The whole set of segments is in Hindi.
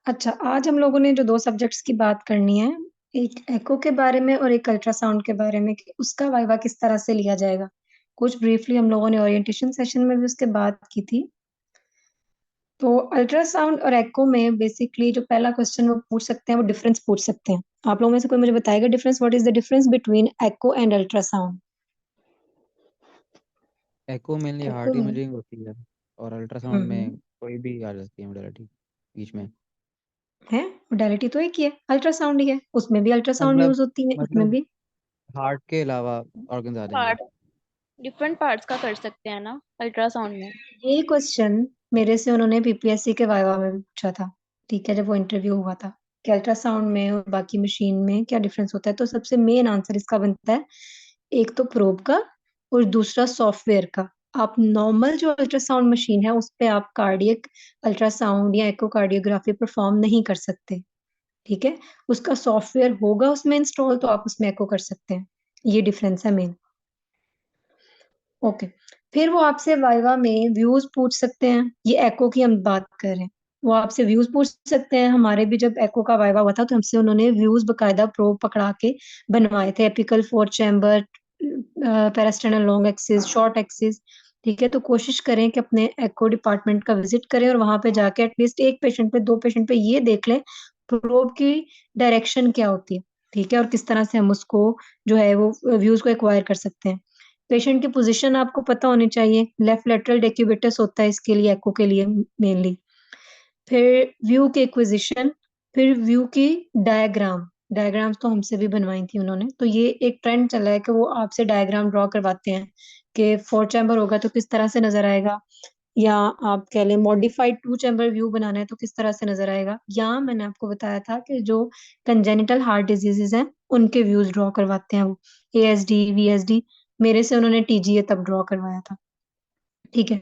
अच्छा, आज हम लोगों ने जो दो सब्जेक्ट्स की बात करनी है, एक एको के बारे में और एक अल्ट्रासाउंड के बारे में, कि उसका वाइवा किस तरह से लिया जाएगा। कुछ ब्रीफली हम लोगों ने ओरिएंटेशन सेशन में भी उसके बात की थी। तो अल्ट्रासाउंड और एको में बेसिकली जो पहला क्वेश्चन वो पूछ सकते हैं, वो डिफरेंस पूछ सकते हैं। आप लोगों में से कोई मुझे बताएगा difference, what is the difference between echo and ultrasound? Echo mainly echo heart में इमेजिंग होती है, और अल्ट्रासाउंड हम्म में कोई भी आ जाती है मोडेलिटी बीच में। है, मोडालिटी तो एक ही है, अल्ट्रासाउंड ही है, उसमें भी अल्ट्रासाउंड मतलब यूज होती है, उसमें मतलब भी। हार्ट के अलावा ऑर्गन्स आ जाएंगे। पार्ट डिफरेंट पार्ट्स का कर सकते हैं ना अल्ट्रासाउंड में। ये क्वेश्चन मेरे से उन्होंने पीपीएससी के वाइवा में भी पूछा था, ठीक है, जब वो इंटरव्यू हुआ था कि अल्ट्रासाउंड में और बाकी मशीन में क्या डिफरेंस होता है। तो सबसे मेन आंसर इसका बनता है, एक तो प्रोब का और दूसरा सॉफ्टवेयर का। आप नॉर्मल जो अल्ट्रासाउंड मशीन है उस पे आप कार्डियक अल्ट्रासाउंड या एकोकार्डियोग्राफी परफॉर्म नहीं कर सकते, ठीक है। उसका सॉफ्टवेयर होगा उसमें इंस्टॉल, तो आप उसमें एको कर सकते हैं। ये डिफरेंस है मेन। ओके। फिर वो आपसे वाइवा में व्यूज पूछ सकते हैं, ये एको की हम बात कर रहे हैं। वो आपसे व्यूज पूछ सकते हैं। हमारे भी जब एको का वाइवा हुआ था तो हमसे उन्होंने व्यूज बकायदा प्रोब पकड़ा के बनवाए थे, apical 4 chamber, parasternal long axis, short axis, ठीक है। तो कोशिश करें कि अपने एको डिपार्टमेंट का विजिट करें और वहां पे जाके एटलीस्ट एक पेशेंट पे, दो पेशेंट पे ये देख लें प्रोब की डायरेक्शन क्या होती है, ठीक है, और किस तरह से हम उसको जो है वो व्यूज को एक्वायर कर सकते हैं। पेशेंट की पोजीशन आपको पता होनी चाहिए, लेफ्ट लेटरल डेक्यूबिटस होता है इसके लिए, एको के लिए मेनली। फिर व्यू की एक्विजिशन, फिर व्यू की डायग्राम्स तो हमसे भी बनवाई थी उन्होंने। तो ये एक ट्रेंड चला है कि वो आपसे डायग्राम ड्रॉ करवाते हैं कि 4 चैम्बर होगा तो किस तरह से नजर आएगा, या आप कह लें मॉडिफाइड 2 चैम्बर व्यू बनाना है तो किस तरह से नजर आएगा। या मैंने आपको बताया था कि जो कंजेनिटल हार्ट डिजीजेस हैं उनके व्यूज ड्रॉ करवाते हैं वो, एएसडी, वीएसडी। मेरे से उन्होंने टीजीए तब ड्रॉ करवाया था, ठीक है।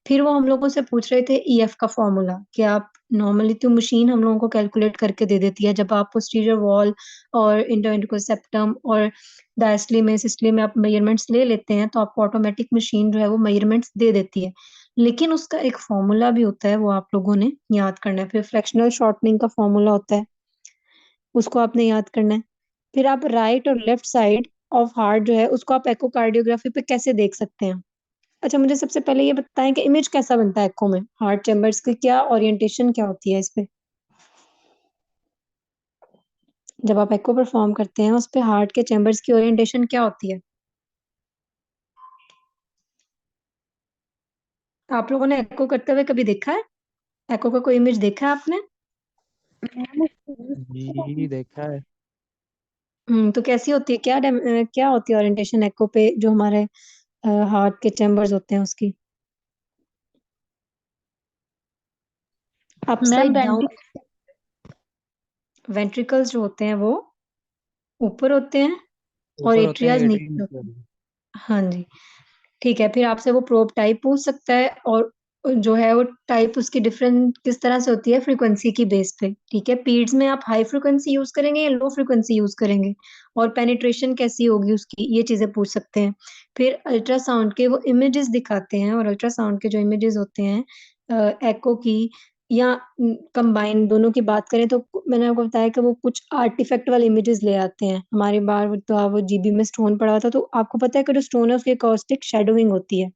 फिर वो हम लोगों से पूछ रहे थे ईएफ का फॉर्मूला, कि आप नॉर्मली तो मशीन हम लोगों को कैलकुलेट करके दे देती है, जब आप पोस्टीरियर वॉल और इंटरवेंट्रिकुलर सेप्टम और डायस्टली में सिस्टली में आप मेजरमेंट्स ले लेते हैं तो आपको ऑटोमेटिक मशीन जो है वो मेजरमेंट्स दे देती है। लेकिन उसका एक फॉर्मूला भी होता है, वो आप लोगों ने याद करना है। फिर फ्रैक्शनल शॉर्टनिंग का फॉर्मूला होता है, उसको आपने याद करना है। फिर आप राइट और लेफ्ट साइड ऑफ हार्ट जो है उसको आप एकोकार्डियोग्राफी पे कैसे देख सकते हैं। अच्छा, मुझे सबसे पहले ये बताएं कि इमेज कैसा बनता है एको में, हार्ट चैम्बर्स की क्या ओरिएंटेशन क्या होती है इस पे। जब आप एको परफॉर्म करते हैं उस पे हार्ट के चैम्बर्स की ओरिएंटेशन क्या होती है? आप लोगों ने एको करते हुए कभी देखा है? एको का कोई इमेज देखा है आपने? जी देखा है। तो कैसी होती है, क्या होती है ओरिएंटेशन एको पे जो हमारे हार्ट के चैम्बर्स होते हैं उसकी? Ma'am upside down. वेंटिक वेंट्रिकल्स जो होते हैं वो ऊपर होते हैं और ऊपर होते हैं, एट्रियाज एट्री नीचे होते हैं। हाँ जी, ठीक है। फिर आपसे वो प्रोब टाइप पूछ सकता है, और जो है वो टाइप उसकी डिफरेंट किस तरह से होती है, फ्रीक्वेंसी की बेस पे, ठीक है। पीड्स में आप हाई फ्रीक्वेंसी यूज करेंगे या लो फ्रीक्वेंसी यूज करेंगे, और पेनिट्रेशन कैसी होगी उसकी, ये चीजें पूछ सकते हैं। फिर अल्ट्रासाउंड के वो इमेजेस दिखाते हैं, और अल्ट्रासाउंड के जो इमेजेस होते हैं एको की या कंबाइन दोनों की बात करें, तो मैंने आपको बताया कि वो कुछ आर्टिफैक्ट वाले इमेजेस ले आते हैं। हमारी बार तो वो जीबी में स्टोन पड़ा हुआ था, तो आपको पता है कि जो स्टोन है उसकी कॉस्टिक शेडोविंग होती है,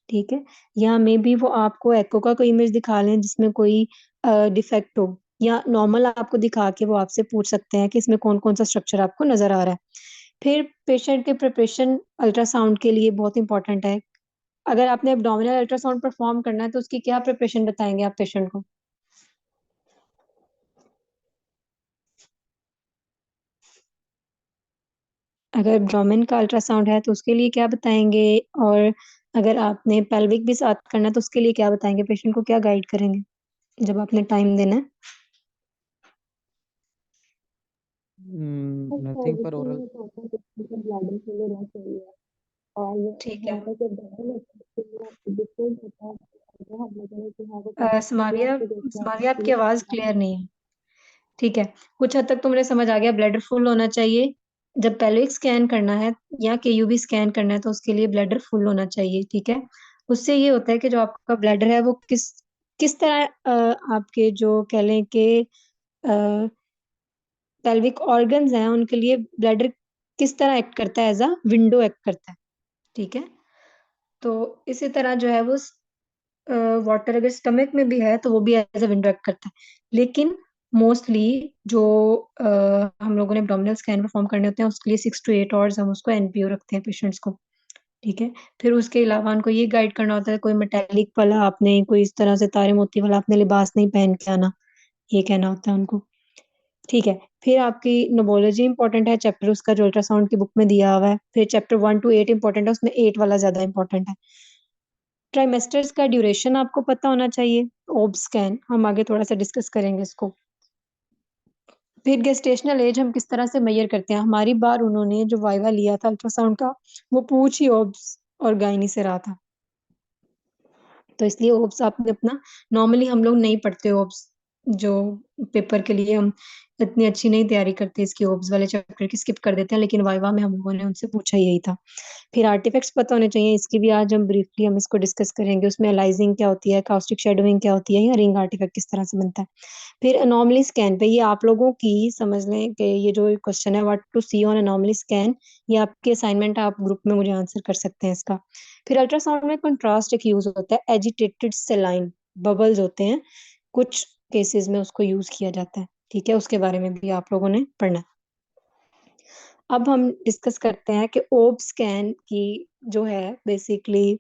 ठीक है। या मे बी वो आपको एको का कोई इमेज दिखा लें जिसमें कोई डिफेक्ट हो, या नॉर्मल आपको दिखा के वो आपसे पूछ सकते हैं कि इसमें कौन कौन सा स्ट्रक्चर आपको नजर आ रहा है। फिर पेशेंट के प्रिपरेशन अल्ट्रासाउंड के लिए बहुत इंपॉर्टेंट है। अगर आपने एब्डोमिनल अल्ट्रासाउंड परफॉर्म करना है तो उसकी क्या प्रिपरेशन बताएंगे आप पेशेंट को? अगर एब्डोमेन का अल्ट्रासाउंड है तो उसके लिए क्या बताएंगे, और अगर आपने पेल्विक भी साथ करना है तो उसके लिए क्या बताएंगे, पेशेंट को क्या गाइड करेंगे जब आपने टाइम देना है? Nothing for oral. ठीक है। समाविया, समाविया आपकी आवाज क्लियर नहीं है, ठीक है। कुछ हद तक तो मुझे समझ आ गया, ब्लैडर फुल होना चाहिए। जब पेल्विक स्कैन करना है या केयूबी स्कैन करना है तो उसके लिए ब्लैडर फुल होना चाहिए, ठीक है। उससे ये होता है कि जो आपका ब्लैडर है वो किस किस तरह आपके जो कह लें कि पेल्विक ऑर्गन्स हैं उनके लिए ब्लैडर किस तरह एक्ट करता है, एज अ विंडो एक्ट करता है। ठीक है, तो इसी तरह जो है वो वाटर अगर स्टमक में भी है तो वो भी एज अ विंडो एक्ट करता है। लेकिन मोस्टली जो हम लोगों ने एब्डोमिनल स्कैन परफॉर्म करने होते हैं उसके लिए 6 to 8 आवर्स हम उसको एनपीओ रखते हैं पेशेंट्स को। ठीक है, फिर उसके अलावा उनको ये गाइड करना होता है कोई मेटेलिक वाला आपने, कोई इस तरह से तारे मोती वाला आपने लिबास नहीं पहन के आना, ये कहना होता है उनको। ठीक है, फिर आपकी नोमोलॉजी इंपॉर्टेंट है, चैप्टर उसका जो अल्ट्रासाउंड की बुक में दिया हुआ है। फिर चैप्टर 1 to 8 इंपॉर्टेंट है, उसमें 8 वाला ज्यादा इंपॉर्टेंट है। ट्राइमेस्टर्स का ड्यूरेशन आपको पता होना चाहिए। ओब स्कैन हम आगे थोड़ा सा डिस्कस करेंगे इसको। फिर गेस्टेशनल एज हम किस तरह से मेजर करते हैं। हमारी बार उन्होंने जो वाइवा लिया था अल्ट्रासाउंड का वो पूछ ही ओब्स और गायनी से रहा था, तो इसलिए ओब्स आपने अपना, नॉर्मली हम लोग नहीं पढ़ते ओब्स, जो पेपर के लिए हम इतनी अच्छी नहीं तैयारी करते इसकी ओब्स वाले चैप्टर की स्किप कर देते हैं, लेकिन वाइवा में हम लोगों ने उनसे पूछा यही था। फिर आर्टिफैक्ट्स पता होने चाहिए, इसकी भी आज हम ब्रीफली हम इसको डिस्कस करेंगे। उसमें अलाइजिंग क्या होती है, कास्टिक शेडोइंग क्या होती है, या रिंग आर्टिफैक्ट किस तरह से बनता है। फिर अनोमली स्कैन पे, ये आप लोगों की समझ लें कि ये जो क्वेश्चन है what to see on anomaly scan, ये आपकी असाइनमेंट है, आप ग्रुप में मुझे आंसर कर सकते हैं इसका। फिर अल्ट्रासाउंड में कंट्रास्ट एक यूज होता है, एजिटेटेड सेलाइन बबल्स होते हैं, कुछ केसेस में उसको यूज किया जाता है। ठीक है, उसके बारे में भी आप लोगों ने पढ़ना है। अब हम डिस्कस करते हैं कि ओब स्कैन की जो है बेसिकली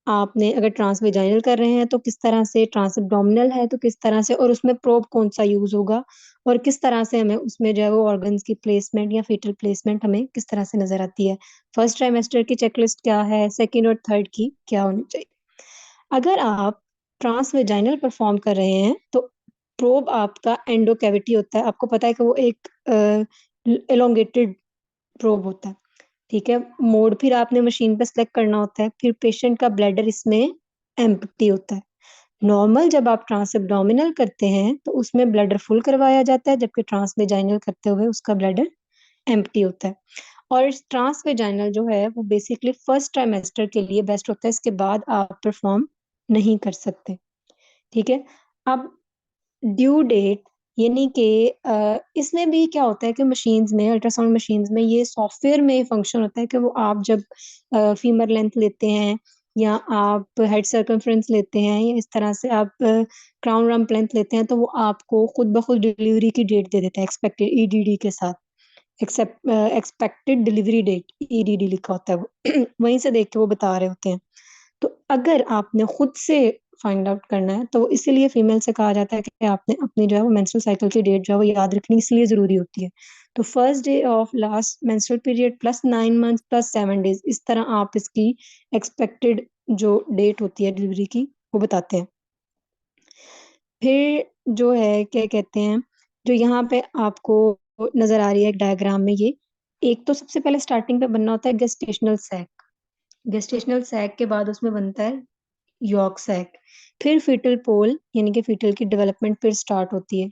आपने अगर ट्रांसवेजाइनल कर रहे हैं तो किस तरह से, ट्रांस एब्डोमिनल है तो किस तरह से, और उसमें प्रोब कौन सा यूज होगा, और किस तरह से हमें उसमें जो है वो ऑर्गन्स की प्लेसमेंट या फीटल प्लेसमेंट हमें किस तरह से नजर आती है। फर्स्ट ट्राइमेस्टर की चेकलिस्ट क्या है, सेकेंड और थर्ड की क्या होनी चाहिए। अगर आप ट्रांसवेजाइनल परफॉर्म कर रहे हैं तो प्रोब आपका एंडो कैविटी होता है, आपको पता है कि वो एक एलोंगेटेड प्रोब होता है। ठीक है, मोड फिर आपने मशीन पे सिलेक्ट करना होता है। फिर पेशेंट का ब्लैडर इसमें एम्प्टी होता है। नॉर्मल जब आप ट्रांस एब्डोमिनल करते हैं तो उसमें ब्लैडर फुल करवाया जाता है, जबकि ट्रांस वेजाइनल करते हुए उसका ब्लैडर एम्प्टी होता है। और ट्रांस वेजाइनल जो है वो बेसिकली फर्स्ट ट्राइमेस्टर के लिए बेस्ट होता है, इसके बाद आप परफॉर्म नहीं कर सकते। ठीक है, अब ड्यू डेट, यानी कि इसमें भी क्या होता है कि मशीन्स में, अल्ट्रासाउंड मशीन्स में ये सॉफ्टवेयर में फंक्शन होता है कि वो आप जब फीमर लेंथ लेते हैं या आप हेड सर्कमफ्रेंस लेते हैं या इस तरह से आप क्राउन रम्प लेंथ लेते हैं तो वो आपको खुद ब खुद डिलीवरी की डेट दे देता है एक्सपेक्टेड ईडीडी के साथ। एक्सपेक्टेड डिलीवरी डेट ईडीडी लिखा होता है वो वहीं से देख के वो बता रहे होते हैं। तो अगर आपने खुद से फाइंड आउट करना है तो इसीलिए फीमेल से कहा जाता है कि आपने अपनी जो है वो मेंस्ट्रुअल साइकिल की डेट जो है वो याद रखनी इसलिए जरूरी होती है। तो first day of last menstrual period plus 9 month plus 7 days, इस तरह आप इसकी एक्सपेक्टेड जो डेट होती है डिलीवरी की वो बताते हैं। फिर जो है क्या कहते हैं, जो यहाँ पे आपको नजर आ रही है डायग्राम में, ये एक तो सबसे पहले स्टार्टिंग पे बनना होता है गेस्टेशनल सैक। गेस्टेशनल सैक के बाद उसमें बनता है यॉर्क सैक। फिर फीटल पोल यानी कि फीटल की डेवलपमेंट फिर स्टार्ट होती है।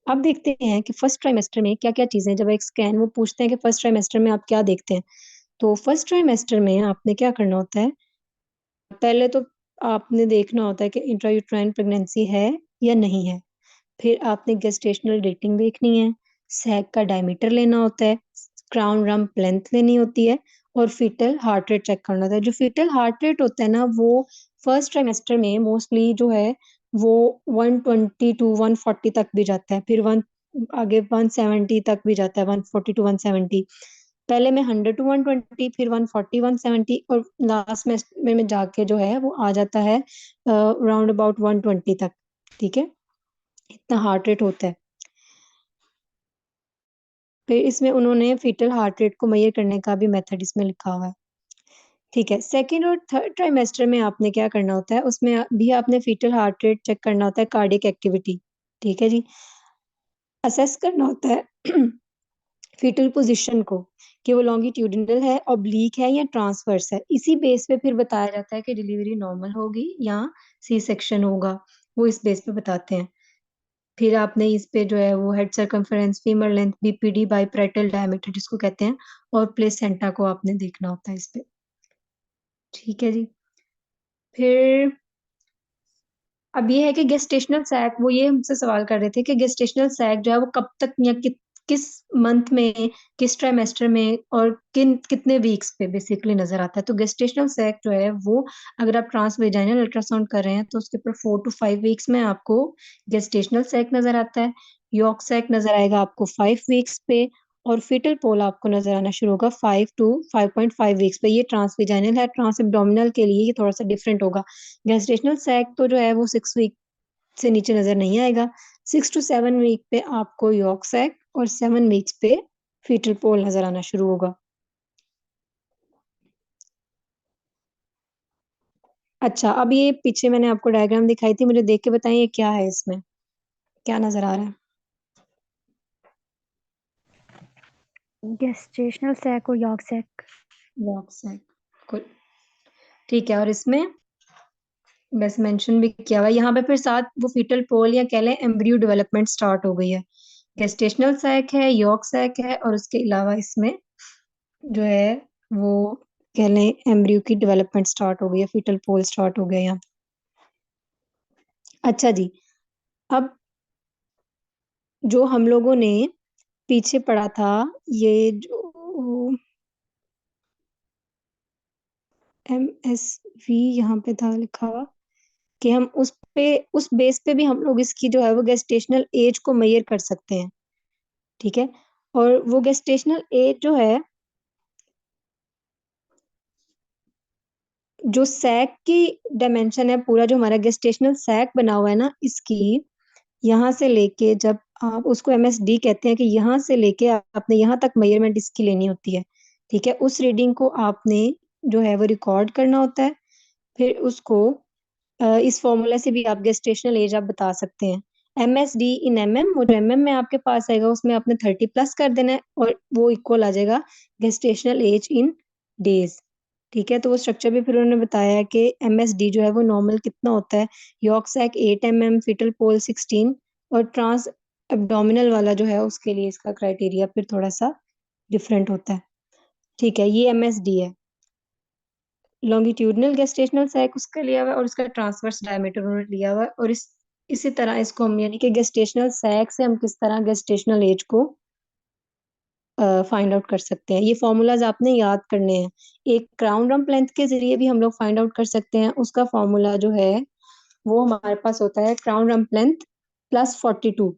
अब देखते हैं कि फर्स्ट ट्राइमेस्टर में क्या क्या चीजें, जब एक स्कैन वो पूछते हैं कि फर्स्ट ट्राइमेस्टर में आप क्या देखते हैं, तो फर्स्ट ट्राइमेस्टर में आपने क्या करना होता है, पहले तो आपने देखना होता है कि इंट्रायूट्राइन प्रेगनेंसी है या नहीं है। फिर आपने गेस्टेशनल डेटिंग देखनी है, सैक का डायमीटर लेना होता है, क्राउन रम्प लेंथ लेनी होती है, और फीटल हार्ट रेट चेक करना होता है। जो फीटल हार्ट रेट होता है ना वो फर्स्ट ट्राइमेस्टर में मोस्टली जो है वो 120 to 140 तक भी जाता है, फिर वन आगे 170 तक भी जाता है, 140 to 170। पहले में 100 to 120, फिर 140 170, और लास्ट में जाके जो है वो आ जाता है राउंड अबाउट 120 तक। ठीक है, इतना हार्ट रेट होता है। फिर इसमें उन्होंने फीटल हार्ट रेट को मेजर करने का भी मेथड इसमें लिखा हुआ है। ठीक है, सेकेंड और थर्ड ट्राइमेस्टर में आपने क्या करना होता है, उसमें भी आपने फीटल हार्ट रेट चेक करना होता है, कार्डियक एक्टिविटी। ठीक है जी, असेस करना होता है फीटल पोजीशन को कि वो लॉन्गिट्यूडिनल है, ऑब्लिक है या ट्रांसवर्स है। इसी बेस पे फिर बताया जाता है कि डिलीवरी नॉर्मल होगी या सी सेक्शन होगा, वो इस बेस पे बताते हैं। फिर आपने इस पे जो है वो head circumference, femur length, BPD biparietal diameter जिसको कहते हैं, और प्लेसेंटा को आपने देखना होता है इस पे। ठीक है जी। फिर अब ये है कि गेस्टेशनल सैक, वो ये हमसे सवाल कर रहे थे कि गेस्टेशनल सैक जो है वो कब तक या किस मंथ में, किस ट्राइमेस्टर में और कितने वीक्स पे बेसिकली नजर आता है। तो गेस्टेशनल सैक जो है वो अगर आप ट्रांसवेजाइनल अल्ट्रासाउंड कर रहे हैं तो उसके ऊपर 4 to 5 वीक्स में आपको गेस्टेशनल सैक नजर आता है। यॉर्क सैक नजर आएगा आपको 5 वीक्स पे, और फीटल पोल आपको नजर आना शुरू होगा 5 to 5.5 वीक्स पे। ये ट्रांसवेजाइनल है, ट्रांस एब्डोमिनल के लिए ये थोड़ा सा डिफरेंट होगा। गेस्टेशनल सैक तो जो है वो 6 वीक से नीचे नजर नहीं आएगा। 6 to 7 वीक पे आपको यॉर्क सैक और 7 वीक्स पे फीटल पोल नजर आना शुरू होगा। अच्छा, अब ये पीछे मैंने आपको डायग्राम दिखाई थी, मुझे देख के बताइए क्या है, इसमें क्या नजर आ रहा है। गेस्टेशनल सैक और yolk sac. Yolk sac, good, ठीक है। और इसमें बस मेंशन भी किया हुआ है यहाँ पे, फिर साथ वो फीटल पोल या कह लें एम्ब्रियो डेवलपमेंट स्टार्ट हो गई है। गेस्टेशनल सैक है, यॉर्क सैक है, और उसके अलावा इसमें जो है वो कह लें एम्ब्रियो की डेवलपमेंट स्टार्ट हो गई है, फीटल पोल स्टार्ट हो गया यहाँ। अच्छा जी, अब जो हम लोगों ने पीछे पढ़ा था, ये जो MSV यहाँ पे था लिखा हुआ, कि हम उस बेस पे भी हम लोग इसकी जो है वो गेस्टेशनल एज को मेजर कर सकते हैं, ठीक है। और वो गेस्टेशनल एज जो है, जो सैक की डायमेंशन है, पूरा जो हमारा गेस्टेशनल सैक बना हुआ है ना, इसकी यहाँ से लेके, जब आप उसको MSD कहते हैं, कि यहाँ से लेके आपने यहाँ तक मेजरमेंट इसकी लेनी होती है, ठीक है। उस रीडिंग को आपने जो है वो रिकॉर्ड करना होता है। फिर उसको इस फॉर्मूला से भी आप गेस्टेशनल एज आप बता सकते हैं। MSD इन MM, और जो MM में आपके पास आएगा उसमें आपने 30 प्लस कर देना है, और वो इक्वल आ जाएगा गेस्टेशनल एज इन डेज, ठीक है। तो वो स्ट्रक्चर भी फिर उन्होंने बताया है कि MSD जो है वो नॉर्मल कितना होता है, यॉर्क सैक 8 mm, फीटल पोल 16, और ट्रांस एब्डोमिनल वाला जो है उसके लिए इसका क्राइटेरिया फिर थोड़ा सा डिफरेंट होता है, ठीक है। ये MSD है। लॉन्गिट्यूडनल गेस्टेशनल सैक उसका लिया हुआ है, और उसका ट्रांसवर्स डायमीटर उन्होंने लिया हुआ है। और इसी तरह इसको हम, यानी कि गेस्टेशनल सैक से हम किस तरह गेस्टेशनल एज को फाइंड आउट कर सकते हैं, ये फॉर्मूलाज आपने याद करने हैं। एक क्राउन रम्प लेंथ के जरिए भी हम लोग फाइंड आउट कर सकते हैं। उसका फॉर्मूला जो है वो हमारे पास होता है crown rump length plus 42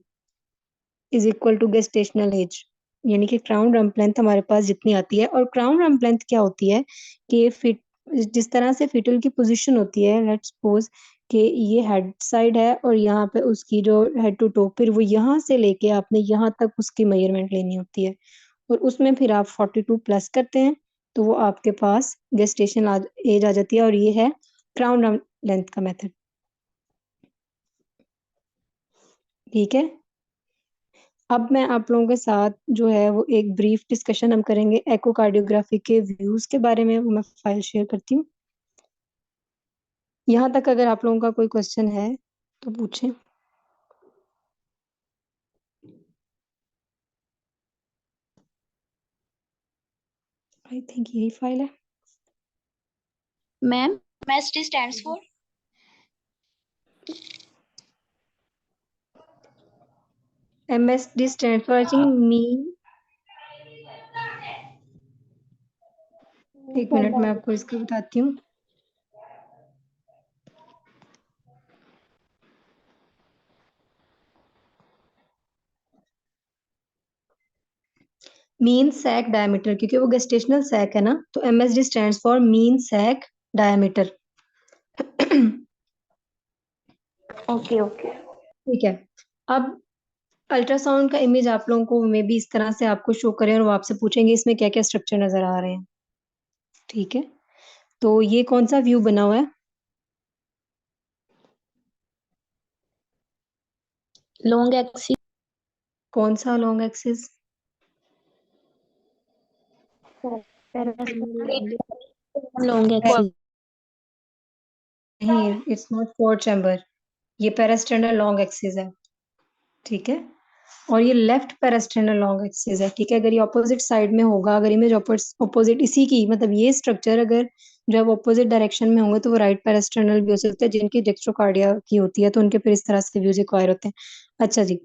is equal to gestational age, यानी कि क्राउन रम्प लेंथ हमारे पास जितनी आती है। और क्राउन रम्प लेंथ क्या होती है कि फिट, जिस तरह से फिटल की पोजीशन होती है, लेट्स सपोज कि ये हेड साइड है और यहाँ पे उसकी जो हेड टू टो, फिर वो यहाँ से लेके आपने यहाँ तक उसकी मेजरमेंट लेनी होती है, और उसमें फिर आप 42 प्लस करते हैं तो वो आपके पास गेस्टेशन एज आ जाती है। और ये है क्राउन रम्प लेंथ का मेथड, ठीक है। अब मैं आप लोगों के साथ जो है वो एक ब्रीफ डिस्कशन हम करेंगे एकोकार्डियोग्राफी के व्यूज के बारे में। वो मैं फाइल शेयर करती हूँ। यहाँ तक अगर आप लोगों का कोई क्वेश्चन है तो पूछें। आई थिंक यही फाइल है। Ma'am, MSD stands for MSD stands for, I think, mean, एक मिनट मैं आपको इसको बताती हूँ। मीन सैक डायमीटर, क्योंकि वो गेस्टेशनल सैक है ना, तो MSD stands for mean sac diameter. Okay okay. ठीक है। अब अल्ट्रासाउंड का इमेज आप लोगों को मे भी इस तरह से आपको शो करें और वो आपसे पूछेंगे इसमें क्या क्या स्ट्रक्चर नजर आ रहे हैं, ठीक है। तो ये कौन सा व्यू बना हुआ है? Long axis. कौन सा लॉन्ग एक्सिस? Long axis. नहीं, इट्स नॉट फोर चैम्बर, ये पेरास्टेंडल लॉन्ग एक्सिस है, ठीक है। और ये लेफ्ट पेरिस्टेनल लॉन्ग एक्सिस है, ठीक है। अगर ये ऑपोजिट साइड में होगा, अगर इमेज ऑपोजिट इसी की, मतलब ये स्ट्रक्चर अगर जब ऑपोजिट डायरेक्शन में होंगे तो वो राइट पेरिस्टेनल भी हो सकता है, जिनकी डेक्स्ट्रोकार्डिया की होती है तो उनके फिर इस तरह से व्यूज एक्वायर होते हैं। अच्छा जी,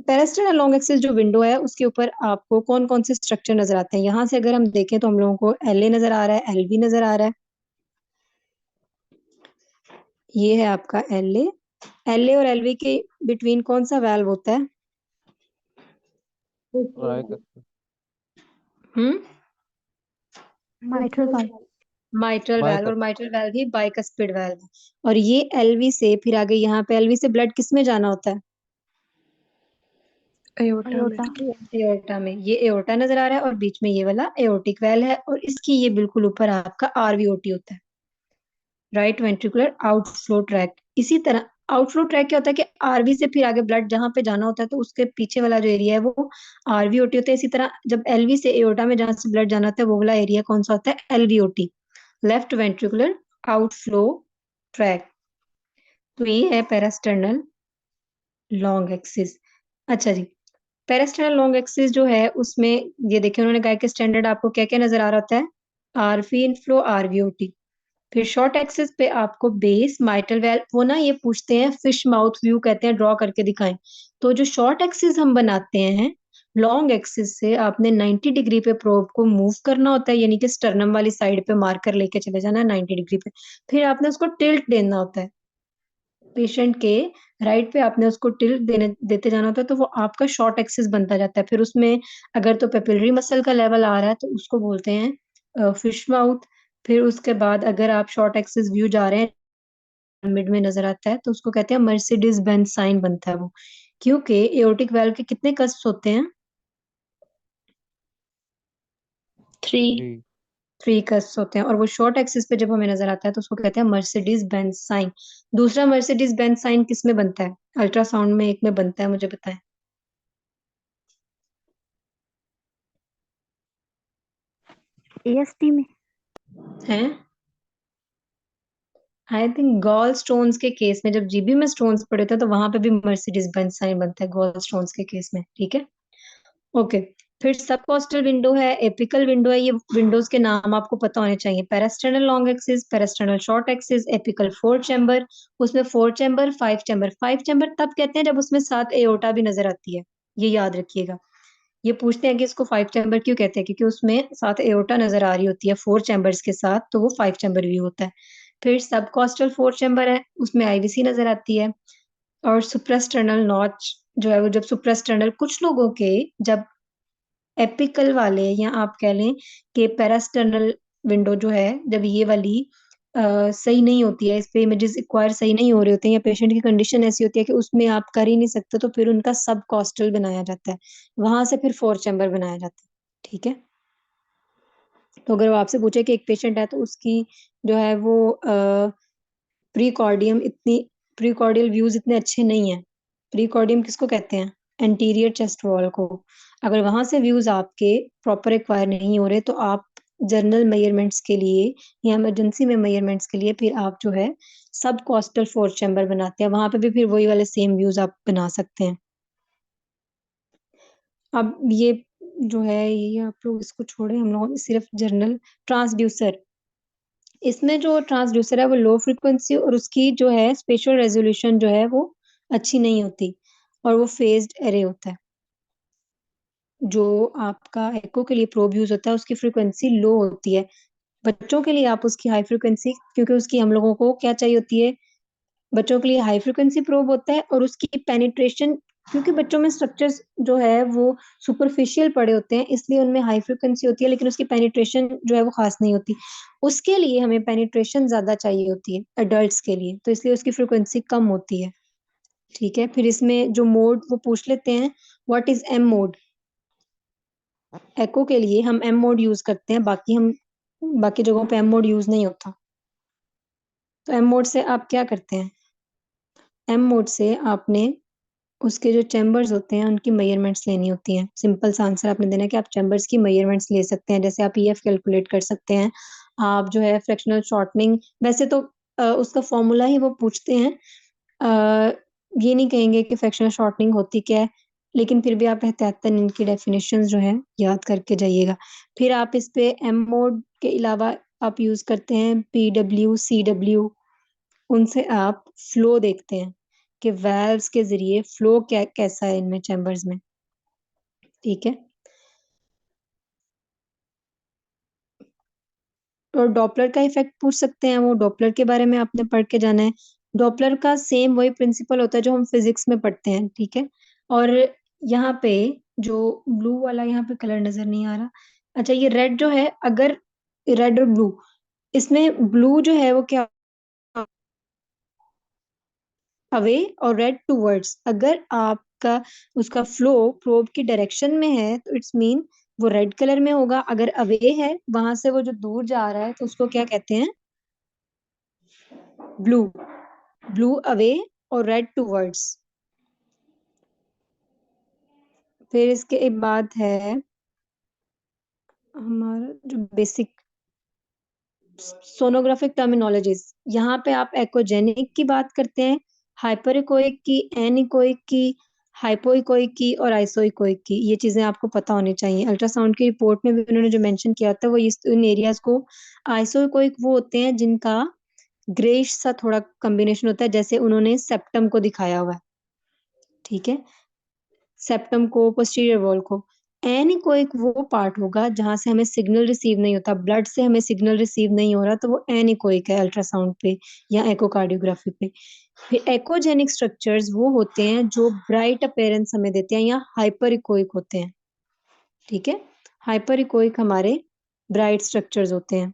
पेरिस्टेनल लॉन्ग एक्सिस जो विंडो है उसके ऊपर आपको कौन कौन से स्ट्रक्चर नजर आते हैं? यहाँ से अगर हम देखें तो हम लोगों को एलए नजर आ रहा है, एलबी नजर आ रहा है। ये है आपका एलए। एलए और एलबी के बिटवीन कौन सा वाल्व होता है? राइट। हम्म, माइट्रल वाल्व। Mitral valve. और बाइकअप। माइट्रल वाल्व ही बाइकस्पिड वाल्व है। और ये एलवी से फिर आगे यहाँ पे एलवी से ब्लड किस में जाना होता है? एयोटा में। अयोटा। एओर्टा में। ये एओर्टा नजर आ रहा है और बीच में ये वाला एओर्टिक वेल है, और इसकी ये बिल्कुल ऊपर आपका आरवीओटी होता है, राइट वेंट्रिकुलर आउटफ्लो ट्रैक। इसी तरह आउटफ्लो ट्रैक क्या होता है कि आरवी से फिर आगे ब्लड जहां पे जाना होता है तो उसके पीछे वाला जो एरिया है वो आरवीओटी होता है। इसी तरह जब एलवी से एओर्टा में जहां से ब्लड जाना होता है वो वाला एरिया कौन सा होता है? एलवीओटी, लेफ्ट वेंट्रिकुलर आउटफ्लो ट्रैक। तो ये है पेरास्टर्नल लॉन्ग एक्सिस। अच्छा जी, पेरास्टर्नल लॉन्ग एक्सिस जो है उसमें ये देखिए उन्होंने कहा कि स्टैंडर्ड आपको क्या क्या नजर आ रहा होता है? आरफी इनफ्लो, आरवीओटी। फिर शॉर्ट एक्सिस पे आपको बेस, माइटल वेल, वो ना ये पूछते हैं फिश माउथ व्यू कहते हैं, ड्रॉ करके दिखाएं। तो जो शॉर्ट एक्सिस हम बनाते हैं, लॉन्ग एक्सिस से आपने 90 डिग्री पे प्रोब को मूव करना होता है, यानी कि स्टर्नम वाली साइड पे मार्कर लेके चले जाना है 90 डिग्री पे। फिर आपने उसको टिल्ट देना होता है, पेशेंट के राइट पे आपने उसको टिल्ट देते जाना होता है, तो वो आपका शॉर्ट एक्सिस बनता जाता है। फिर उसमें अगर तो पेपिलरी मसल का लेवल आ रहा है तो उसको बोलते हैं फिश माउथ। फिर उसके बाद अगर आप शॉर्ट एक्सिस व्यू जा रहे हैं, मिड में नजर आता है तो उसको कहते हैं मर्सिडीज बेंज साइन बनता है वो, क्योंकि एओर्टिक वाल्व के कितने कस्प होते हैं? 3। 3। 3 कस्प होते हैं। और वो शॉर्ट एक्सिस पे जब हमें नजर आता है तो उसको कहते हैं मर्सिडीज बेंज साइन। दूसरा मर्सिडीज बेंज साइन किस में बनता है? अल्ट्रासाउंड में एक में बनता है, मुझे बताएं। एएसटी में। हैं? आई थिंक गॉल स्टोन्स के केस में, जब जीबी में स्टोन्स पड़े थे तो वहां पे भी मर्सिडीज बेंज साइन बनता है गॉल स्टोन्स के केस में, ठीक है। ओके। फिर सबकॉस्टल विंडो है, एपिकल विंडो है। ये विंडोज के नाम आपको पता होने चाहिए। Parasternal long axis, parasternal short axis, apical 4 chamber. उसमें 4 चैम्बर, 5 चैम्बर। 5 चैम्बर तब कहते हैं जब उसमें 7 एओर्टा भी नजर आती है, ये याद रखिएगा। ये पूछते हैं कि इसको 5 चैम्बर क्यों कहते हैं, क्योंकि उसमें 7 एओर्टा नजर आ रही होती है 4 चैम्बर्स के साथ, तो वो 5 चैम्बर व्यू होता है। फिर सबकॉस्टल 4 चैम्बर है, उसमें आईवीसी नजर आती है। और सुप्रास्टर्नल नॉच जो है वो, जब सुप्रास्टर्नल कुछ लोगों के, जब एपिकल वाले, या आप कह लें कि पेरास्टर्नल विंडो जो है, जब ये वाली सही नहीं होती है, इस पे इमेजेस एक्वायर सही नहीं हो रहे होते हैं, या पेशेंट की कंडीशन ऐसी होती है कि उसमें आप कर ही नहीं सकते, तो फिर उनका सब कॉस्टल बनाया जाता है, वहां से फिर 4 चैम्बर बनाया जाता है, ठीक है। तो अगर वो आपसे पूछे कि एक पेशेंट है तो उसकी जो है वो प्रीकॉर्डियम इतनी, प्रीकॉर्डियल व्यूज इतने अच्छे नहीं है। प्रीकॉर्डियम किसको कहते हैं? एंटीरियर चेस्ट वॉल को। अगर वहां से व्यूज आपके प्रॉपर एक्वायर नहीं हो रहे तो आप जर्नल मेजरमेंट्स के लिए या इमरजेंसी में मेजरमेंट्स के लिए फिर आप जो है सब कॉस्टल 4 चैम्बर बनाते हैं, वहां पे भी फिर वही वाले सेम व्यूज आप बना सकते हैं। अब ये जो है, ये आप लोग इसको छोड़े, हम लोग सिर्फ जर्नल ट्रांसड्यूसर। इसमें जो ट्रांसड्यूसर है वो लो फ्रिक्वेंसी और उसकी जो है स्पेशल रेजोल्यूशन जो है वो अच्छी नहीं होती, और वो फेज्ड एरे होता है। जो आपका एको के लिए प्रोब यूज होता है उसकी फ्रिक्वेंसी लो होती है। बच्चों के लिए आप उसकी हाई फ्रिक्वेंसी, क्योंकि उसकी हम लोगों को क्या चाहिए होती है, बच्चों के लिए हाई फ्रिक्वेंसी प्रोब होता है, और उसकी पेनिट्रेशन, क्योंकि बच्चों में स्ट्रक्चर्स जो है वो सुपरफिशियल पड़े होते हैं, इसलिए उनमें हाई फ्रिक्वेंसी होती है, लेकिन उसकी पेनिट्रेशन जो है वो खास नहीं होती। उसके लिए हमें पेनिट्रेशन ज्यादा चाहिए होती है एडल्ट्स के लिए, तो इसलिए उसकी फ्रिक्वेंसी कम होती है, ठीक है। फिर इसमें जो मोड वो पूछ लेते हैं, व्हाट इज एम मोड। एको के लिए हम एम मोड यूज करते हैं, बाकी जगहों पे एम मोड यूज नहीं होता। तो एम मोड से आप क्या करते हैं? एम मोड से आपने उसके जो चैम्बर्स होते हैं उनकी मेजरमेंट्स लेनी होती हैं। सिंपल सा आंसर आपने देना है कि आप चैम्बर्स की मेजरमेंट्स ले सकते हैं, जैसे आप ईएफ कैलकुलेट कर सकते हैं। आप जो है फ्रैक्शनल शॉर्टनिंग, वैसे तो उसका फॉर्मूला ही वो पूछते हैं, ये नहीं कहेंगे कि फ्रैक्शनल शॉर्टनिंग होती क्या है, लेकिन फिर भी आप एहतियातन इनकी डेफिनेशंस जो है याद करके जाइएगा। फिर आप इस पे एम मोड के अलावा आप यूज करते हैं PW CW, उनसे आप फ्लो देखते हैं कि वाल्व्स के जरिए फ्लो क्या कैसा है इनमें चैम्बर्स में। ठीक है। और डॉपलर का इफेक्ट पूछ सकते हैं, वो डॉपलर के बारे में आपने पढ़ के जाना है। डॉपलर का सेम वही प्रिंसिपल होता है जो हम फिजिक्स में पढ़ते हैं। ठीक है। और यहाँ पे जो ब्लू वाला यहाँ पे कलर नजर नहीं आ रहा, अच्छा ये रेड जो है, अगर रेड और ब्लू, इसमें ब्लू जो है वो क्या, अवे, और रेड टूवर्ड्स। अगर आपका उसका फ्लो प्रोब की डायरेक्शन में है तो इट्स मीन वो रेड कलर में होगा। अगर अवे है, वहां से वो जो दूर जा रहा है, तो उसको क्या कहते हैं, ब्लू। ब्लू अवे और रेड टूवर्ड्स। फिर इसके बाद है हमारा जो बेसिक सोनोग्राफिक टर्मिनोलॉजीज। यहाँ पे आप एकोजेनिक की बात करते हैं, हाइपर इकोइक की, एनिकोइक की, हाइपोइकोइक की और आइसोइकोइक की। ये चीजें आपको पता होनी चाहिए। अल्ट्रासाउंड की रिपोर्ट में भी उन्होंने जो मेंशन किया था वो इन एरियाज को, आइसोइकोइक वो होते हैं जिनका ग्रेश सा थोड़ा कॉम्बिनेशन होता है, जैसे उन्होंने सेप्टम को दिखाया हुआ है। ठीक है। सेप्टम को, पोस्टीरियर वॉल को। एनीकोइक वो पार्ट होगा जहां से हमें सिग्नल रिसीव नहीं होता, ब्लड से हमें सिग्नल रिसीव नहीं हो रहा, तो वो एनीकोइक है अल्ट्रासाउंड पे या एकोकार्डियोग्राफी पे। फिर एकोजेनिक स्ट्रक्चर्स वो होते हैं जो ब्राइट अपीयरेंस हमें देते हैं, या हाइपर इकोइक होते हैं। ठीक है। हाइपर इकोइक हमारे ब्राइट स्ट्रक्चर्स होते हैं।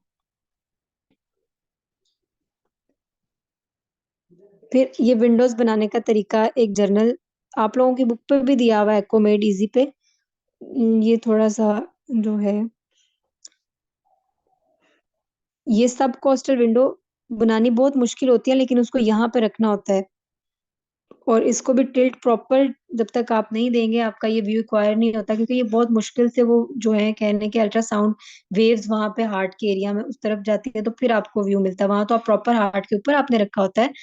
फिर ये विंडोज बनाने का तरीका, एक जर्नल आप लोगों की बुक पे भी दिया हुआ है, एको मेड इजी पे। ये थोड़ा सा जो है, ये सब कोस्टल विंडो बनानी बहुत मुश्किल होती है, लेकिन उसको यहाँ पे रखना होता है। और इसको भी टिल्ट प्रॉपर जब तक आप नहीं देंगे, आपका ये व्यू एक्वायर नहीं होता, क्योंकि ये बहुत मुश्किल से वो जो है कहने के अल्ट्रासाउंड वेव्स वहां पे हार्ट के एरिया में उस तरफ जाती है, तो फिर आपको व्यू मिलता है। वहां तो आप प्रॉपर हार्ट के ऊपर आपने रखा होता है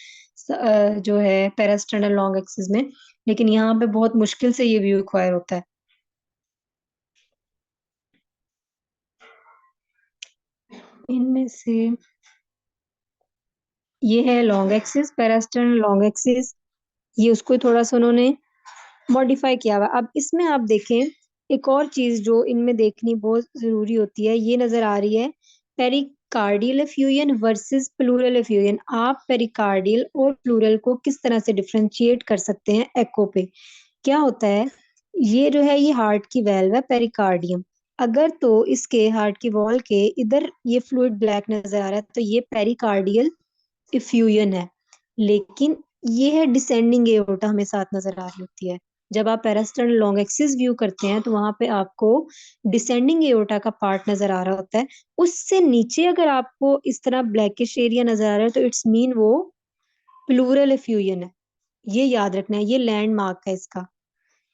जो है पेरास्टर्नल लॉन्ग एक्सिस में, लेकिन यहाँ पे बहुत मुश्किल से ये व्यू एक्वायर होता है। इनमें से ये है लॉन्ग एक्सिस, पेरास्टर्नल लॉन्ग एक्सिस। ये उसको थोड़ा सा उन्होंने मॉडिफाई किया हुआ। अब इसमें आप देखें, एक और चीज जो इनमें देखनी बहुत जरूरी होती है, ये नजर आ रही है, pericardial effusion versus pleural effusion. आप पेरिकार्डियल और प्लूरल को किस तरह से डिफरेंशिएट कर सकते हैं एको पे। क्या होता है, ये जो है ये हार्ट की वेल्व है पेरिकार्डियम। अगर तो इसके हार्ट की वॉल के इधर ये फ्लूइड ब्लैक नजर आ रहा है, तो ये पेरिकार्डियल इफ्यूजन है। लेकिन ये है डिसेंडिंग एओर्टा हमें साथ नजर आ रही होती है। जब आप पेरास्टर्नल लॉन्ग एक्सिस व्यू करते हैं तो वहां पे आपको डिसेंडिंग एओर्टा का पार्ट नजर आ रहा होता है। उससे नीचे अगर आपको इस तरह ब्लैकिश एरिया नजर आ रहा है, तो इट्स मीन वो प्लूरल एफ्यूजन है। ये याद रखना है, ये लैंडमार्क है इसका।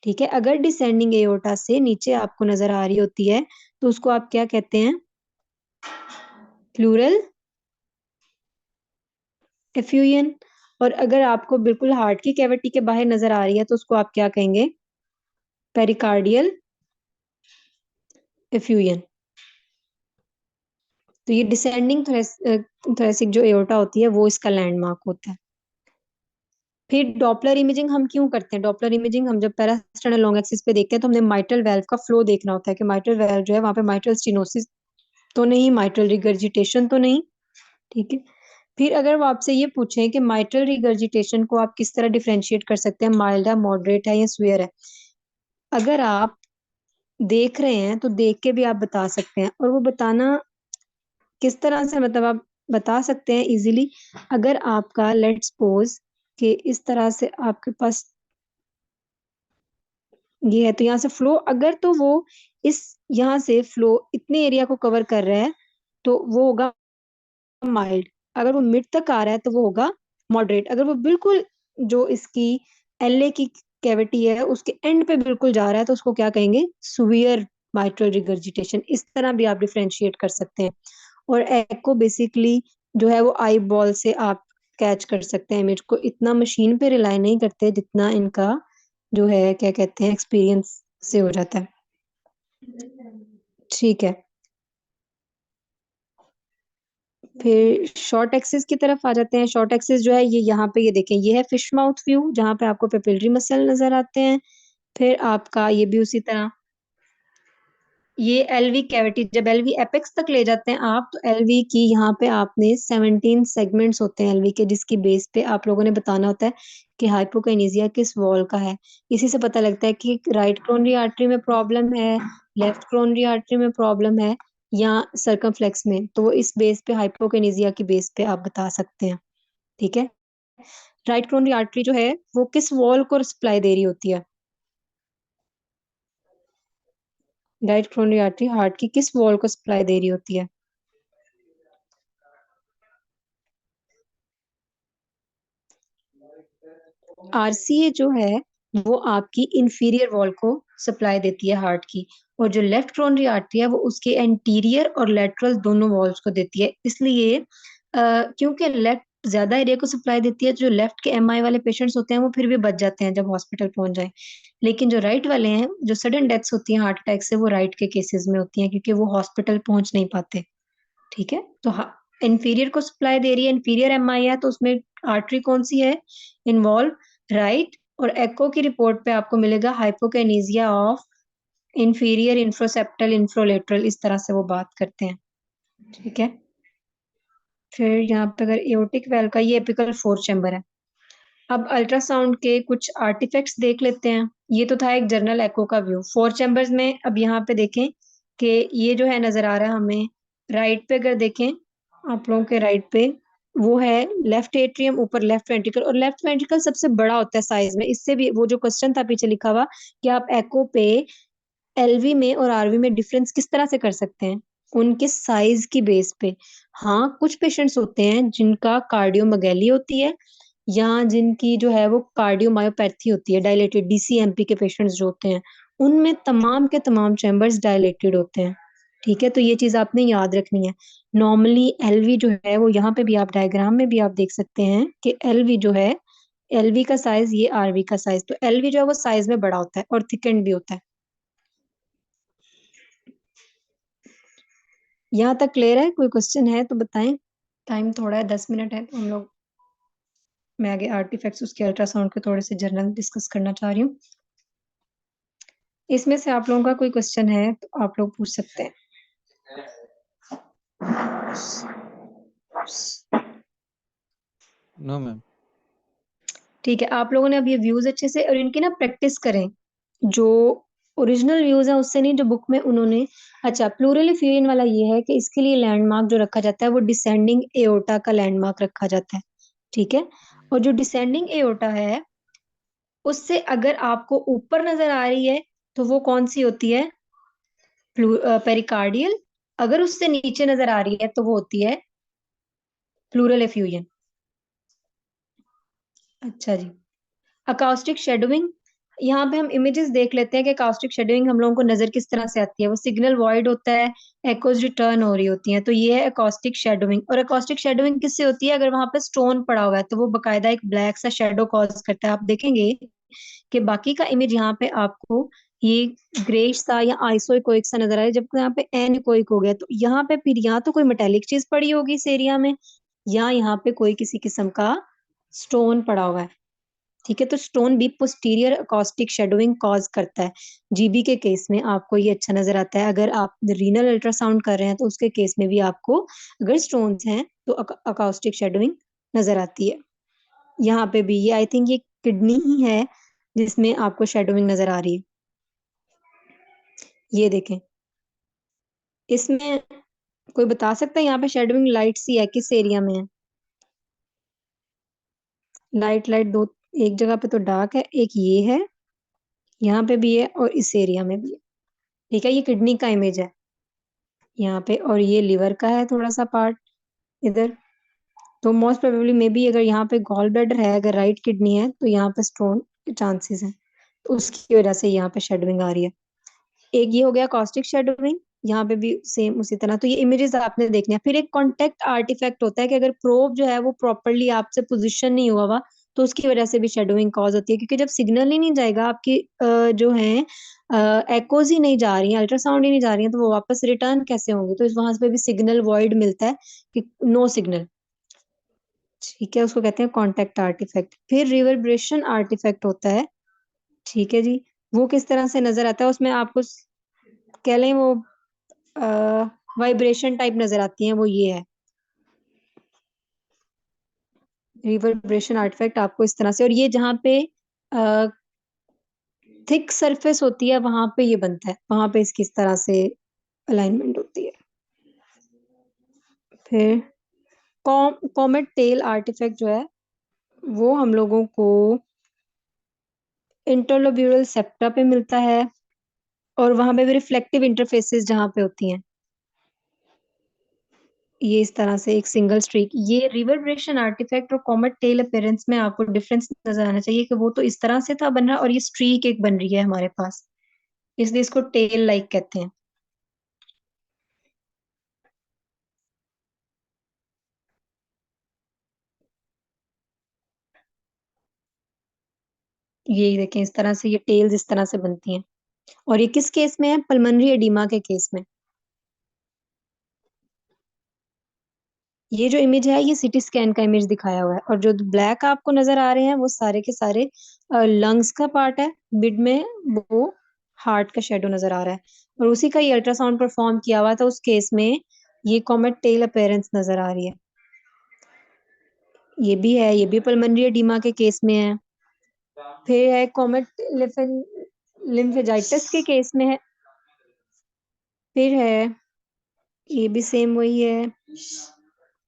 ठीक है। अगर डिसेंडिंग एओर्टा से नीचे आपको नजर आ रही होती है, तो उसको आप क्या कहते हैं, प्लूरल एफ्यूजन। और अगर आपको बिल्कुल हार्ट की कैविटी के बाहर नजर आ रही है, तो उसको आप क्या कहेंगे, पेरिकार्डियल एफ्यूजन। तो ये डिसेंडिंग थोरेसिक जो एओर्टा होती है वो इसका लैंडमार्क होता है। फिर डॉपलर इमेजिंग हम क्यों करते हैं, डॉपलर इमेजिंग हम जब पैरास्टर्नल लॉन्ग एक्सिस पे देखते हैं तो हमने माइट्रल वेल्व का फ्लो देखना होता है कि माइट्रल वेल्व जो है वहां पे माइट्रल स्टेनोसिस तो नहीं, माइट्रल रिगर्जिटेशन तो नहीं। ठीक है। फिर अगर वो आपसे ये पूछें कि माइट्रल रिगर्जिटेशन को आप किस तरह डिफरेंशिएट कर सकते हैं, माइल्ड है, मॉडरेट है या स्वेयर है, अगर आप देख रहे हैं तो देख के भी आप बता सकते हैं। और वो बताना किस तरह से, मतलब आप बता सकते हैं इजीली। अगर आपका लेट्स सपोज कि इस तरह से आपके पास ये है, तो यहाँ से फ्लो, अगर तो वो इस यहाँ से फ्लो इतने एरिया को कवर कर रहा है, तो वो होगा माइल्ड। अगर वो मिड तक आ रहा है तो वो होगा मॉडरेट। अगर वो बिल्कुल जो इसकी एलए की कैविटी है उसके एंड पे बिल्कुल जा रहा है, तो उसको क्या कहेंगे, सुवियर माइट्रल रिगर्जिटेशन। इस तरह भी आप डिफरेंशिएट कर सकते हैं। और एको बेसिकली जो है वो आई बॉल से आप कैच कर सकते हैं इमेज को, इतना मशीन पे रिलाई नहीं करते जितना इनका जो है क्या कहते हैं एक्सपीरियंस से हो जाता है। ठीक है, फिर शॉर्ट एक्सिस की तरफ आ जाते हैं। शॉर्ट एक्सिस जो है ये यहाँ पे, ये देखें, ये है फिश माउथ व्यू जहाँ पे आपको पेपिलरी मसल नजर आते हैं। फिर आपका ये भी उसी तरह, ये एलवी कैविटी, जब एलवी एपेक्स तक ले जाते हैं आप, तो एलवी की यहाँ पे आपने 17 सेगमेंट्स होते हैं एलवी के, जिसकी बेस पे आप लोगों ने बताना होता है कि हाइपोकाइनेसिया किस वॉल का है। इसी से पता लगता है कि राइट कोरोनरी आर्टरी में प्रॉब्लम है, लेफ्ट कोरोनरी आर्टरी में प्रॉब्लम है, या सर्कमफ्लेक्स में। तो वो इस बेस पे, हाइपोकाइनेसिया की बेस पे आप बता सकते हैं। ठीक है, राइट कोरोनरी आर्टरी जो है वो किस वॉल को सप्लाई दे रही होती है? राइट कोरोनरी आर्टरी हार्ट की किस वॉल को सप्लाई दे रही होती है? आरसीए जो है वो आपकी इंफीरियर वॉल को सप्लाई देती है हार्ट की, और जो लेफ्ट कोरोनरी आर्टरी है वो उसके एंटीरियर और लेटरल दोनों वॉल्स को देती है। इसलिए क्योंकि लेफ्ट ज्यादा एरिया को सप्लाई देती है, जो लेफ्ट के एमआई वाले पेशेंट्स होते हैं वो फिर भी बच जाते हैं जब हॉस्पिटल पहुंच जाए। लेकिन जो राइट वाले हैं, जो सडन डेथ्स होती हैं हार्ट अटैक से, वो राइट के केसेस में होती हैं क्योंकि वो हॉस्पिटल पहुंच नहीं पाते। ठीक है, तो इंफीरियर को सप्लाई दे रही है, इंफीरियर एमआई है, तो उसमें आर्टरी कौन सी है इन्वॉल्व? राइट। और एको की रिपोर्ट पे आपको मिलेगा हाइपोकाइनेसिया ऑफ इंफीरियर इंफ्रोसेप्टल इंफ्रोलेटरल, इस तरह से वो बात करते हैं। ठीक है, फिर यहाँ पे अगर एओर्टिक वेल का, ये एपिकल 4 चैम्बर है। अब अल्ट्रासाउंड के कुछ आर्टिफैक्ट्स देख लेते हैं। ये तो था एक जनरल एको का व्यू 4 चैम्बर्स में। अब यहाँ पे देखें कि ये जो है नजर आ रहा है हमें राइट पे, अगर देखें आप लोगों के राइट पे, वो है लेफ्ट एट्रियम, ऊपर लेफ्ट वेंट्रिकल, और लेफ्ट वेंट्रिकल सबसे बड़ा होता है साइज में। इससे भी वो जो क्वेश्चन था पीछे लिखा हुआ कि आप एको पे एलवी में और आरवी में डिफरेंस किस तरह से कर सकते हैं, उनके साइज की बेस पे। हाँ, कुछ पेशेंट्स होते हैं जिनका कार्डियोमैगेली होती है, या जिनकी जो है वो कार्डियोमायोपैथी होती है, डायलेटेड डीसीएमपी के पेशेंट्स जो होते हैं, उनमें तमाम के तमाम चैम्बर्स डायलेटेड होते हैं। ठीक है, तो ये चीज आपने याद रखनी है। नॉर्मली एलवी जो है वो, यहाँ पे भी आप डायग्राम में भी आप देख सकते हैं कि एलवी जो है, एलवी का साइज, ये आरवी का साइज, तो एलवी जो है वो साइज में बड़ा होता है और थिकेंड भी होता है। यहाँ तक क्लियर है? कोई क्वेश्चन है तो बताएं। टाइम थोड़ा है, 10 मिनट है, तो हम लोग, मैं आगे आर्टिफैक्ट्स उसके अल्ट्रासाउंड के थोड़े से जर्नल डिस्कस करना चाह रही हूँ। इसमें से आप लोगों का कोई क्वेश्चन है तो आप लोग पूछ सकते हैं। No ma'am. ठीक है, आप लोगों ने अब ये व्यूज अच्छे से, और इनकी ना प्रैक्टिस करें, जो ओरिजिनल व्यूज है उससे नहीं, जो बुक में उन्होंने। अच्छा, प्लूरल फ्यूजन वाला ये है कि इसके लिए लैंडमार्क जो रखा जाता है वो डिसेंडिंग एओर्टा का लैंडमार्क रखा जाता है। ठीक है, और जो डिसेंडिंग एओर्टा है उससे अगर आपको ऊपर नजर आ रही है तो वो कौन सी होती है? पेरिकार्डियल। अगर उससे नीचे नजर आ रही है तो वो होती है प्लूरल एफ्यूजन। अच्छा जी, अकाउस्टिक शेडोइंग, यहाँ पे हम इमेजेस देख लेते हैं कि अकाउस्टिक शेडोइंग हम लोगों को नजर किस तरह से आती है। वो सिग्नल वॉइड होता है, एकोज रिटर्न हो रही होती हैं, तो ये है अकाउस्टिक शेडोइंग। और अकाउस्टिक शेडोइंग किससे होती है? अगर वहां पे स्टोन पड़ा हुआ है तो वो बकायदा एक ब्लैक सा शेडो कॉज करता है। आप देखेंगे कि बाकी का इमेज यहाँ पे आपको ये ग्रेश सा या आइसोइकोइक सा नजर आ रहा है, जबकि यहाँ पे एनकोइक हो गया। तो यहाँ पे फिर या तो कोई मेटेलिक चीज पड़ी होगी इस एरिया में, या यहाँ पे कोई किसी किस्म का स्टोन पड़ा हुआ है। ठीक है, तो स्टोन भी पोस्टीरियर अकॉस्टिक शेडोइंग कॉज करता है। जीबी के केस में आपको ये अच्छा नजर आता है। अगर आप रीनल अल्ट्रासाउंड कर रहे हैं तो उसके केस में भी आपको अगर स्टोन्स हैं तो अकॉस्टिक शेडोइंग नजर आती है। यहाँ पे भी ये, आई थिंक ये किडनी ही है जिसमें आपको शेडोइंग नजर आ रही है। ये देखें, इसमें कोई बता सकता है यहाँ पे शेडोइंग लाइट सी है किस एरिया में है? लाइट लाइट दो, एक जगह पे तो डार्क है, एक ये है, यहाँ पे भी है, और इस एरिया में भी है। ठीक है, ये किडनी का इमेज है यहाँ पे, और ये लिवर का है थोड़ा सा पार्ट इधर। तो मोस्ट प्रोबेबली मे बी अगर यहाँ पे गॉल ब्लैडर है, अगर राइट किडनी है, तो यहाँ पे स्टोन के चांसेस हैं, तो उसकी वजह से यहाँ पे शेडोइंग आ रही है। एक ये हो गया कॉस्टिक शेडोइंग, यहाँ पे भी सेम उसी तरह। तो ये इमेजेस आपने देखने हैं। फिर एक कॉन्टेक्ट आर्टिफैक्ट होता है कि अगर प्रोब जो है वो प्रॉपरली आपसे पोजिशन नहीं हुआ हुआ, तो उसकी वजह से भी शेडोइंग कॉज होती है, क्योंकि जब सिग्नल ही नहीं जाएगा, आपकी जो है एकोज ही नहीं जा रही है, अल्ट्रासाउंड ही नहीं जा रही है, तो वो वापस रिटर्न कैसे होंगे? तो इस वहां पे भी सिग्नल वॉइड मिलता है कि नो सिग्नल। ठीक है, उसको कहते हैं कॉन्टेक्ट आर्टिफैक्ट। फिर रिवर्ब्रेशन आर्टिफैक्ट होता है। ठीक है जी, वो किस तरह से नजर आता है? उसमें आपको कह लें वो वाइब्रेशन टाइप नजर आती है, वो ये है रिवर्ब्रेशन आर्टिफैक्ट आपको इस तरह से। और ये जहाँ पे थिक सरफेस होती है वहां पे ये बनता है, वहां पे इसकी इस तरह से अलाइनमेंट होती है। फिर कॉमेट टेल आर्टिफैक्ट जो है वो हम लोगों को इंटरलोब्यूलर सेप्टा पे मिलता है, और वहां पे भी रिफ्लेक्टिव इंटरफेसेस जहाँ पे होती हैं, ये इस तरह से एक सिंगल स्ट्रीक। ये रिवर्ब्रेशन आर्टिफैक्ट और कॉमेट टेल अपीयरेंस में आपको डिफरेंस नजर आना चाहिए कि वो तो इस तरह से था बन रहा, और ये स्ट्रीक एक बन रही है हमारे पास, इसलिए इसको टेल लाइक कहते हैं। ये देखें, इस तरह से ये टेल्स इस तरह से बनती हैं। और ये किस केस में है? पल्मोनरी एडिमा के केस में। ये जो इमेज है ये सीटी स्कैन का इमेज दिखाया हुआ है, और जो ब्लैक आपको नजर आ रहे हैं वो सारे के सारे लंग्स का पार्ट है, मिड में वो हार्ट का शेडो नजर आ रहा है, और उसी का ये अल्ट्रासाउंड परफॉर्म किया हुआ था, उस केस में ये कॉमेट टेल अपीयरेंस नजर आ रही है। ये भी है, ये भी पल्मोनरी एडिमा के केस में है। फिर है कॉमेट लिम्फेजाइटिस के केस में है। फिर है, ये भी सेम वही है।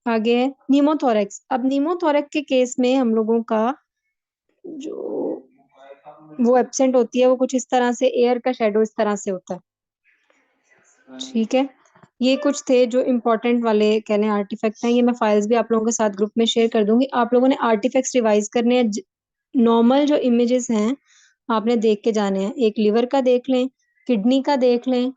आगे है नीमोथोरेक्स। अब नीमोथोरेक्स के केस में हम लोगों का जो वो एब्सेंट होती है वो कुछ इस तरह से, एयर का शेडो इस तरह से होता है। ठीक है, ये कुछ थे जो इम्पोर्टेंट वाले कह लें आर्टिफैक्ट हैं। ये मैं फाइल्स भी आप लोगों के साथ ग्रुप में शेयर कर दूंगी। आप लोगों ने आर्टिफैक्ट्स रिवाइज करने हैं। नॉर्मल जो इमेजेस हैं आपने देख के जाने हैं। एक लिवर का देख लें, किडनी का देख लें,